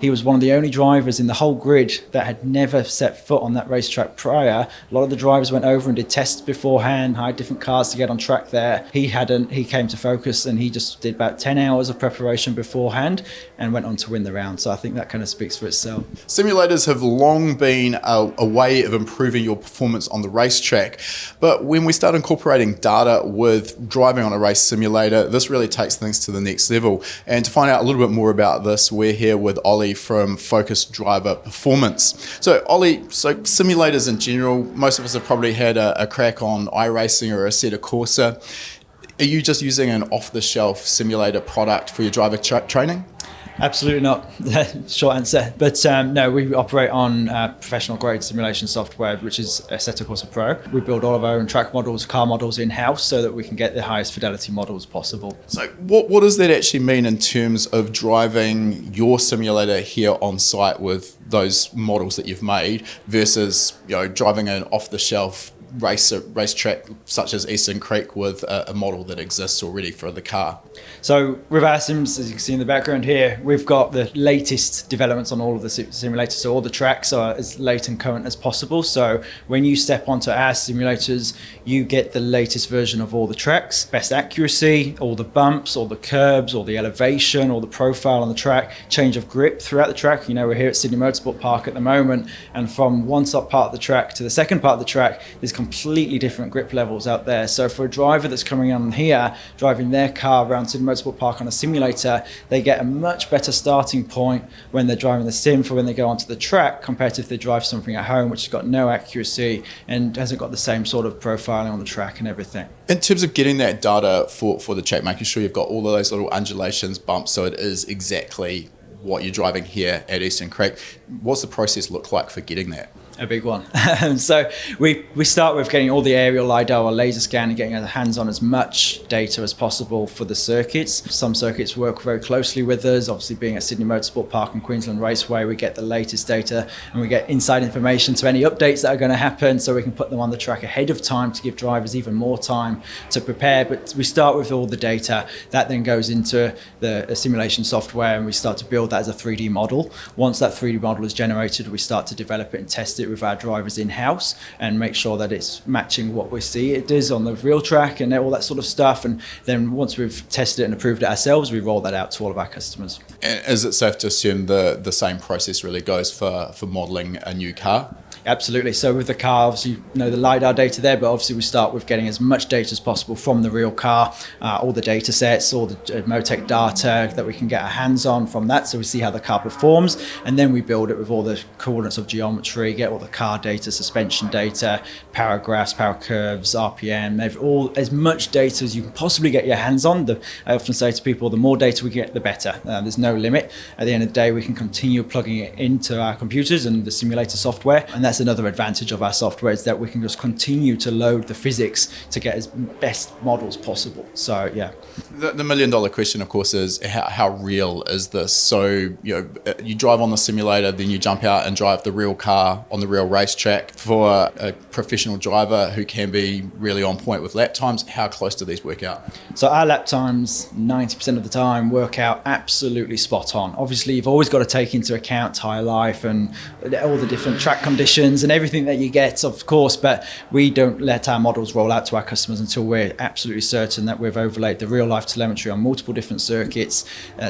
he was one of the only drivers in the whole grid that had never set foot on that racetrack prior. A lot of the drivers went over and did tests beforehand, hired different cars to get on track there. He hadn't. He came to Focus and he just did about 10 hours of preparation beforehand and went on to win the round. So I think that kind of speaks for itself. Simulators have long been a way of improving your performance on the racetrack, but when we start incorporating data with driving on a race simulator, this really takes things to the next level. And to find out a little bit more about this, we're here with Ollie from Focus Driver Performance. So Ollie, simulators in general, most of us have probably had a crack on iRacing or Assetto Corsa. Are you just using an off-the-shelf simulator product for your driver training? Absolutely not. Short answer. But no, we operate on professional grade simulation software, which is Assetto Corsa Pro. We build all of our own track models, car models in-house so that we can get the highest fidelity models possible. So what does that actually mean in terms of driving your simulator here on site with those models that you've made versus driving an off-the-shelf racetrack such as Eastern Creek with a model that exists already for the car? So with our sims, as you can see in the background here, we've got the latest developments on all of the simulators. So all the tracks are as late and current as possible. So when you step onto our simulators, you get the latest version of all the tracks, best accuracy, all the bumps, all the curbs, all the elevation, all the profile on the track, change of grip throughout the track. We're here at Sydney Motorsport Park at the moment, and from one top part of the track to the second part of the track, there's completely different grip levels out there. So for a driver that's coming on here, driving their car around Sydney Motorsport Park on a simulator, they get a much better starting point when they're driving the sim for when they go onto the track compared to if they drive something at home, which has got no accuracy and hasn't got the same sort of profiling on the track and everything. In terms of getting that data for the track, making sure you've got all of those little undulations, bumps, so it is exactly what you're driving here at Eastern Creek, what's the process look like for getting that? A big one. So we start with getting all the aerial LiDAR or laser scan and getting our hands on as much data as possible for the circuits. Some circuits work very closely with us. Obviously, being at Sydney Motorsport Park and Queensland Raceway, we get the latest data and we get inside information to any updates that are going to happen, so we can put them on the track ahead of time to give drivers even more time to prepare. But we start with all the data that then goes into the simulation software, and we start to build that as a 3D model. Once that 3D model is generated, we start to develop it and test it with our drivers in-house and make sure that it's matching what we see it is on the real track and all that sort of stuff. And then once we've tested it and approved it ourselves, we roll that out to all of our customers. And is it safe to assume the same process really goes for modelling a new car? Absolutely. So with the car, obviously, the LiDAR data there, but obviously we start with getting as much data as possible from the real car, all the data sets, all the Motec data that we can get our hands on from that, so we see how the car performs, and then we build it with all the coordinates of geometry, get all the car data, suspension data, power graphs, power curves, RPM, all as much data as you can possibly get your hands on. I often say to people, the more data we get, the better. There's no limit. At the end of the day, we can continue plugging it into our computers and the simulator software, and that's another advantage of our software, is that we can just continue to load the physics to get as best models possible. So yeah. The $1,000,000 question, of course, is how real is this? So you drive on the simulator, then you jump out and drive the real car on the real racetrack. For a professional driver who can be really on point with lap times, how close do these work out? So our lap times, 90% of the time, work out absolutely spot on. Obviously, you've always got to take into account tyre life and all the different track conditions and everything that you get, of course, but we don't let our models roll out to our customers until we're absolutely certain that we've overlaid the real life telemetry on multiple different circuits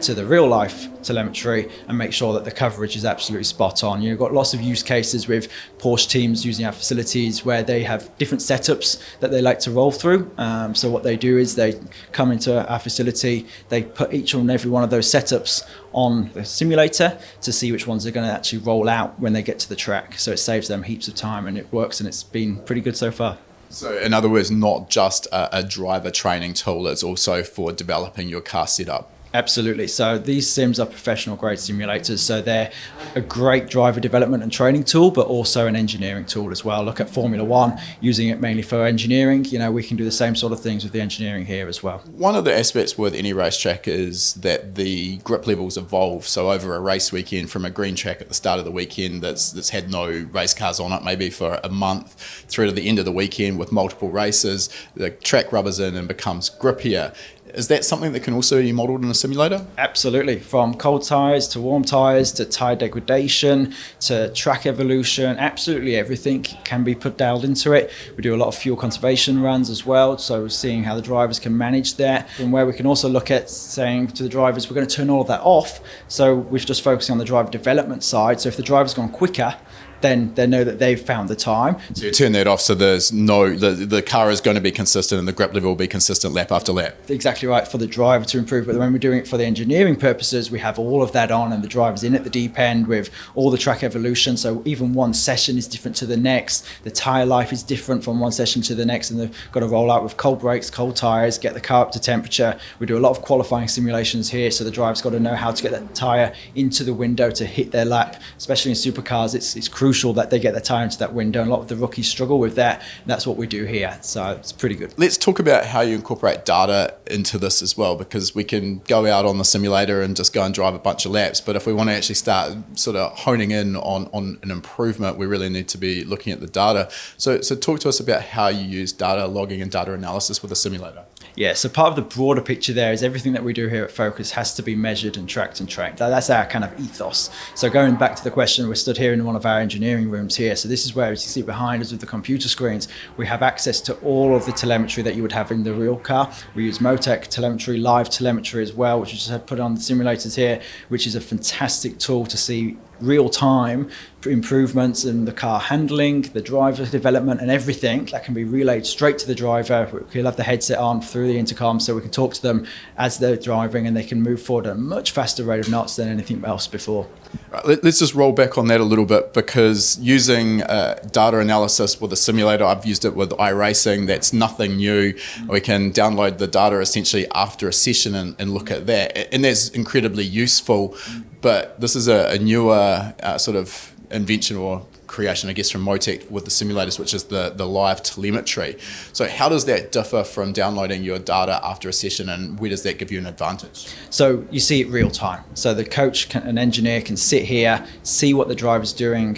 to the real life telemetry and make sure that the coverage is absolutely spot on. You've got lots of use cases with Porsche teams using our facilities where they have different setups that they like to roll through. So what they do is they come into our facility, they put each and every one of those setups on the simulator to see which ones are going to actually roll out when they get to the track. So it saves them heaps of time, and it works, and it's been pretty good so far. So in other words, not just a driver training tool, it's also for developing your car setup. Absolutely. So these sims are professional grade simulators. So they're a great driver development and training tool, but also an engineering tool as well. Look at Formula One, using it mainly for engineering. We can do the same sort of things with the engineering here as well. One of the aspects with any racetrack is that the grip levels evolve. So over a race weekend, from a green track at the start of the weekend that's had no race cars on it, maybe for a month, through to the end of the weekend with multiple races, the track rubbers in and becomes grippier. Is that something that can also be modelled in a simulator? Absolutely. From cold tyres to warm tyres to tyre degradation to track evolution, absolutely everything can be put dialed into it. We do a lot of fuel conservation runs as well, so seeing how the drivers can manage that, and where we can also look at saying to the drivers, we're going to turn all of that off. So we're just focusing on the driver development side. So if the driver's gone quicker, then they know that they've found the time. So you turn that off so there's the car is going to be consistent and the grip level will be consistent lap after lap. Exactly right, for the driver to improve. But when we're doing it for the engineering purposes, we have all of that on and the driver's in at the deep end with all the track evolution. So even one session is different to the next. The tyre life is different from one session to the next, and they've got to roll out with cold brakes, cold tyres, get the car up to temperature. We do a lot of qualifying simulations here, so the driver's got to know how to get that tyre into the window to hit their lap. Especially in supercars, it's crucial that they get the tyre into that window, and a lot of the rookies struggle with that. That's what we do here, so it's pretty good. Let's talk about how you incorporate data into this as well, because we can go out on the simulator and just go and drive a bunch of laps, but if we want to actually start sort of honing in on an improvement, we really need to be looking at the data. So talk to us about how you use data logging and data analysis with a simulator. Yeah, so part of the broader picture there is everything that we do here at Focus has to be measured and tracked and trained. That's our kind of ethos. So going back to the question, we're stood here in one of our engineering rooms here. So this is where, as you see behind us with the computer screens, we have access to all of the telemetry that you would have in the real car. We use Motec telemetry, live telemetry as well, which we just had put on the simulators here, which is a fantastic tool to see real-time improvements in the car handling, the driver development, and everything that can be relayed straight to the driver. He'll have the headset on through the intercom, so we can talk to them as they're driving, and they can move forward at a much faster rate of knots than anything else before. Right, let's just roll back on that a little bit, because using data analysis with a simulator, I've used it with iRacing. That's nothing new. We can download the data essentially after a session and look at that, and that's incredibly useful. But this is a newer sort of invention or creation, I guess, from Motec with the simulators, which is the live telemetry. So how does that differ from downloading your data after a session, and where does that give you an advantage? So you see it real time. So the coach, an engineer can sit here, see what the driver's doing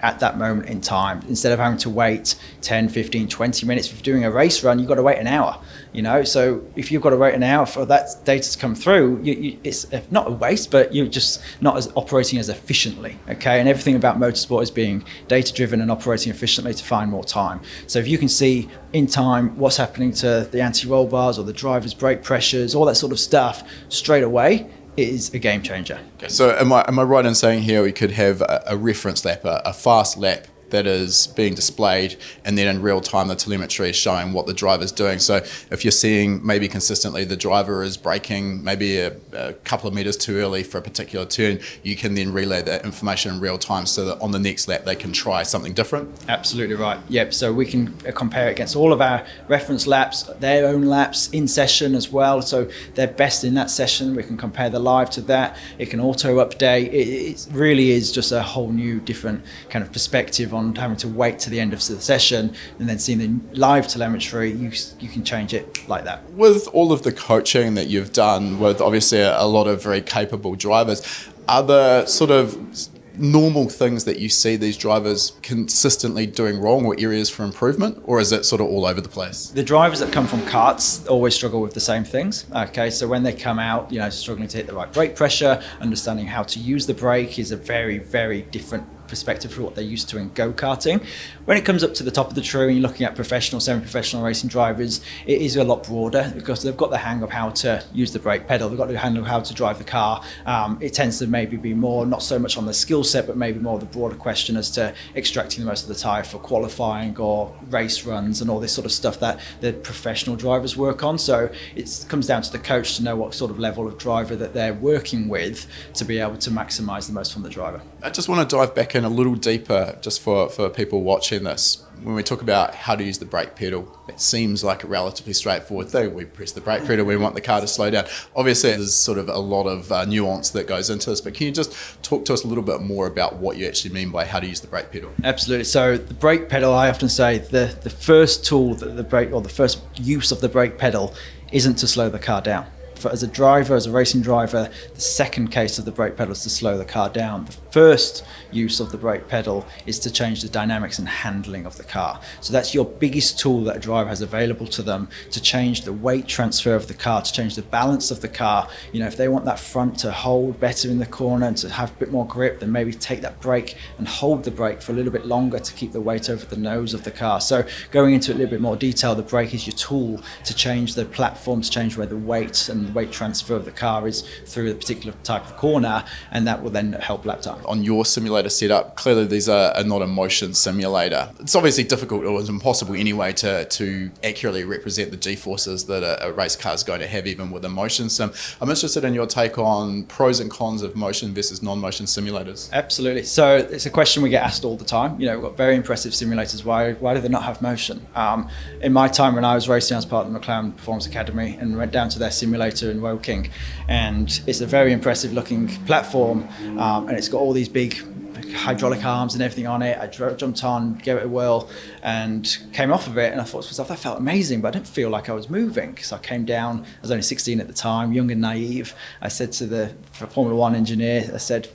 at that moment in time, instead of having to wait 10, 15, 20 minutes. If you're doing a race run, you've got to wait an hour, so if you've got to wait an hour for that data to come through, it's not a waste, but you're just not as operating as efficiently, okay? And everything about motorsport is being data driven and operating efficiently to find more time. So if you can see in time what's happening to the anti-roll bars or the driver's brake pressures, all that sort of stuff straight away, it is a game changer. Okay, so am I right in saying here we could have a reference lap, a fast lap that is being displayed, and then in real time the telemetry is showing what the driver's doing? So if you're seeing maybe consistently the driver is braking maybe a couple of meters too early for a particular turn, you can then relay that information in real time so that on the next lap they can try something different? Absolutely right. Yep, so we can compare it against all of our reference laps, their own laps in session as well, so they're best in that session. We can compare the live to that. It can auto update. It really is just a whole new different kind of perspective on having to wait to the end of the session and then seeing the live telemetry. You can change it like that. With all of the coaching that you've done with obviously a lot of very capable drivers, are there sort of normal things that you see these drivers consistently doing wrong or areas for improvement, or is it sort of all over the place? The drivers that come from karts always struggle with the same things. Okay, so when they come out, struggling to hit the right brake pressure, understanding how to use the brake is a very, very different perspective for what they're used to in go-karting. When it comes up to the top of the tree and you're looking at professional, semi-professional racing drivers, it is a lot broader because they've got the hang of how to use the brake pedal, they've got the hang of how to drive the car. It tends to maybe be more, not so much on the skill set, but maybe more the broader question as to extracting the most of the tyre for qualifying or race runs and all this sort of stuff that the professional drivers work on. So it comes down to the coach to know what sort of level of driver that they're working with to be able to maximise the most from the driver. I just want to dive back in a little deeper just for people watching this. When we talk about how to use the brake pedal, it seems like a relatively straightforward thing. We press the brake pedal, we want the car to slow down. Obviously, there's sort of a lot of nuance that goes into this, but can you just talk to us a little bit more about what you actually mean by how to use the brake pedal? Absolutely. So the brake pedal, I often say the first tool that the brake, or the first use of the brake pedal, isn't to slow the car down. As a driver, as a racing driver, the second case of the brake pedal is to slow the car down. The first use of the brake pedal is to change the dynamics and handling of the car. So that's your biggest tool that a driver has available to them, to change the weight transfer of the car, to change the balance of the car. You know, if they want that front to hold better in the corner and to have a bit more grip, then maybe take that brake and hold the brake for a little bit longer to keep the weight over the nose of the car. So going into a little bit more detail, the brake is your tool to change the platform, to change where the weight and the weight transfer of the car is through a particular type of corner, and that will then help lap time. On your simulator setup, clearly these are not a motion simulator. It's obviously difficult, or it's impossible anyway, to accurately represent the G-forces that a race car is going to have even with a motion sim. I'm interested in your take on pros and cons of motion versus non-motion simulators. Absolutely. So it's a question we get asked all the time. You know, we've got very impressive simulators. Why do they not have motion? In my time when I was racing, I was part of the McLaren Performance Academy and went down to their simulator in Woking, and it's a very impressive looking platform, and it's got all these big hydraulic arms and everything on it. I jumped on, gave it a whirl, and came off of it, and I thought to myself, that felt amazing, but I didn't feel like I was moving. So I came down, I was only 16 at the time, young and naive. I said to the Formula One engineer, I said,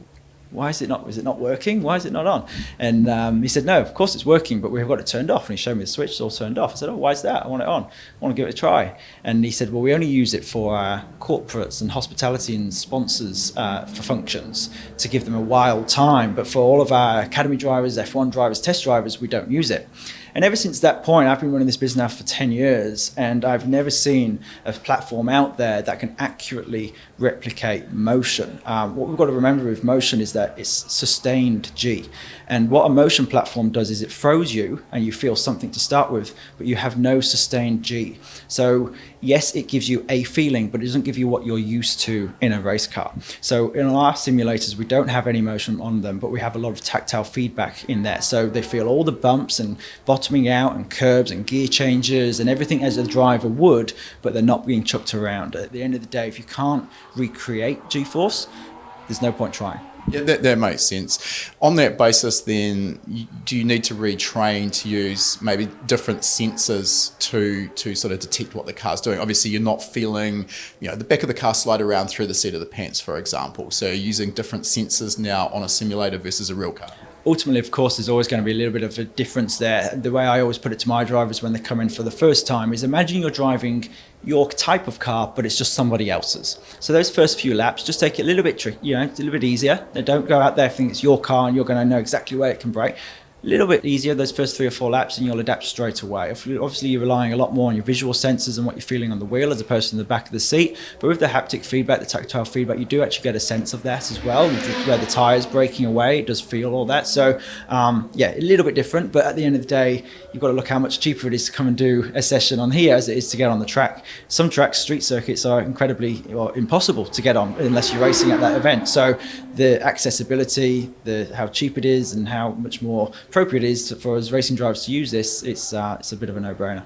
is it not working? Why is it not on? And he said, no, of course it's working, but we've got it turned off. And he showed me the switch, it's all turned off. I said, oh, why is that? I want it on. I want to give it a try. And he said, well, we only use it for corporates and hospitality and sponsors for functions to give them a wild time. But for all of our academy drivers, F1 drivers, test drivers, we don't use it. And ever since that point, I've been running this business now for 10 years, and I've never seen a platform out there that can accurately replicate motion. What we've got to remember with motion is that it's sustained G. And what a motion platform does is it throws you and you feel something to start with, but you have no sustained G. So yes, it gives you a feeling, but it doesn't give you what you're used to in a race car. So in our simulators, we don't have any motion on them, but we have a lot of tactile feedback in there. So they feel all the bumps and bottoming out and curbs and gear changes and everything as a driver would, but they're not being chucked around. At the end of the day, if you can't recreate G-force, there's no point trying. Yeah, that makes sense. On that basis, then, do you need to retrain to use maybe different sensors to sort of detect what the car's doing? Obviously, you're not feeling, the back of the car slide around through the seat of the pants, for example. So you're using different sensors now on a simulator versus a real car. Ultimately, of course, there's always going to be a little bit of a difference there. The way I always put it to my drivers when they come in for the first time is, imagine you're driving your type of car, but it's just somebody else's. So those first few laps, just take it a little bit tricky, a little bit easier. Don't go out there thinking it's your car and you're going to know exactly where it can brake. A little bit easier those first 3 or 4 laps, and you'll adapt straight away. Obviously, you're relying a lot more on your visual sensors and what you're feeling on the wheel as opposed to in the back of the seat. But with the haptic feedback, the tactile feedback, you do actually get a sense of that as well. Where the tyre's breaking away, it does feel all that. So, a little bit different. But at the end of the day, you've got to look how much cheaper it is to come and do a session on here as it is to get on the track. Some tracks, street circuits, are incredibly impossible to get on unless you're racing at that event. So the accessibility, how cheap it is, and how much more appropriate it is for us racing drivers to use this, it's a bit of a no-brainer.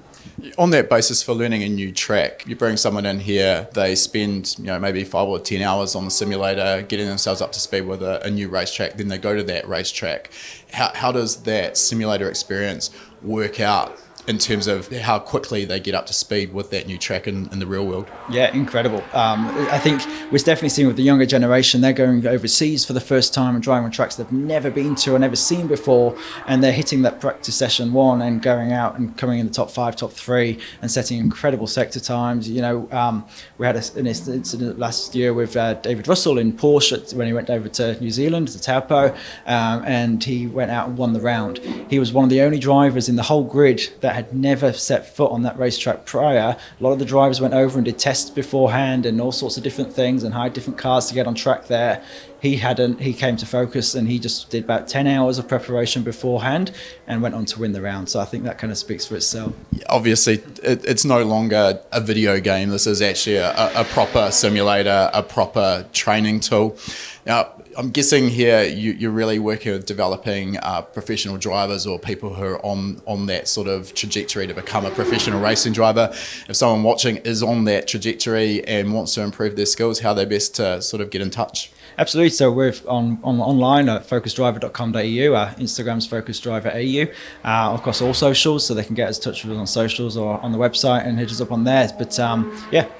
On that basis, for learning a new track, you bring someone in here, they spend maybe 5 or 10 hours on the simulator getting themselves up to speed with a new racetrack, then they go to that racetrack. How does that simulator experience work out in terms of how quickly they get up to speed with that new track in the real world? Yeah, incredible. I think we're definitely seeing with the younger generation, they're going overseas for the first time and driving on tracks they've never been to or never seen before, and they're hitting that practice session 1 and going out and coming in the top 5, top 3 and setting incredible sector times. We had an incident last year with David Russell in Porsche when he went over to New Zealand, to Taupo, and he went out and won the round. He was one of the only drivers in the whole grid that had never set foot on that racetrack prior. A lot of the drivers went over and did tests beforehand and all sorts of different things and hired different cars to get on track there. He came to focus and he just did about 10 hours of preparation beforehand and went on to win the round. So I think that kind of speaks for itself. Obviously, it's no longer a video game. This is actually a proper simulator, a proper training tool. Now, I'm guessing here you're really working with developing professional drivers or people who are on that sort of trajectory to become a professional racing driver. If someone watching is on that trajectory and wants to improve their skills, how are they best to sort of get in touch? Absolutely. So we're online at focusdriver.com.au. Our Instagram's focusdriverau. Across all socials, so they can get in touch with us on socials or on the website and hit us up on there. But so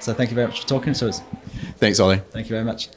thank you very much for talking to us. Thanks, Ollie. Thank you very much.